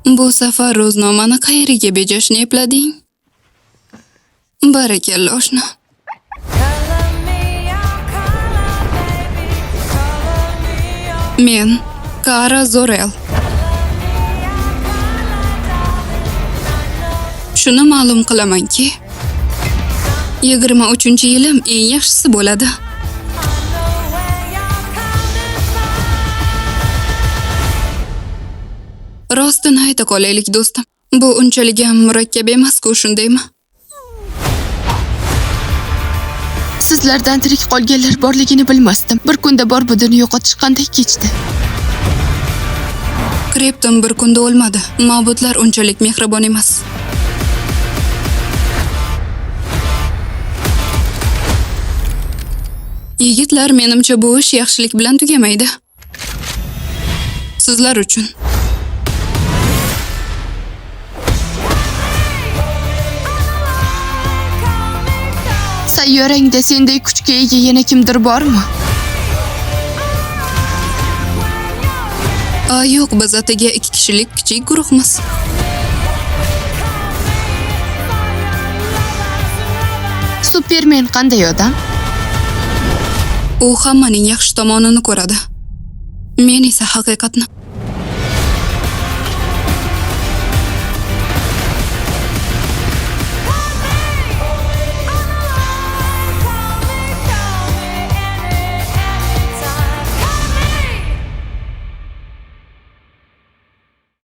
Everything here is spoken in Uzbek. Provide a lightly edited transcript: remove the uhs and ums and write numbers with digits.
Bu safar ro'znomani qayeriga bejashni eplading? Barakalla oshna. Men Kara Zorel. Shuni ma'lum qilamanki, 23-yilim eng yaxshisi bo'ladi. Rostini ayta qolaylik do'stim. Bu unchalik ham murakkab emas-ku, shundaymi? Sizlardan tirik qolganlar borligini bilmasdim. Bir kunda bor budini yo'qotish qanday kechdi? Kripton bir kunda o'lmadi. Ma'budlar unchalik mehribon emas. Yigitlar, menimcha bu ish yaxshilik bilan tugamaydi. Sizlar uchun. Sayyorangda senday kuchga ega yana kimdir bormi? Yo'q, biz atigi 2 kishilik kichik guruhmiz. Supermen qanday odam? U hammaning yaxshi tomonini ko'radi. Men esa haqiqatni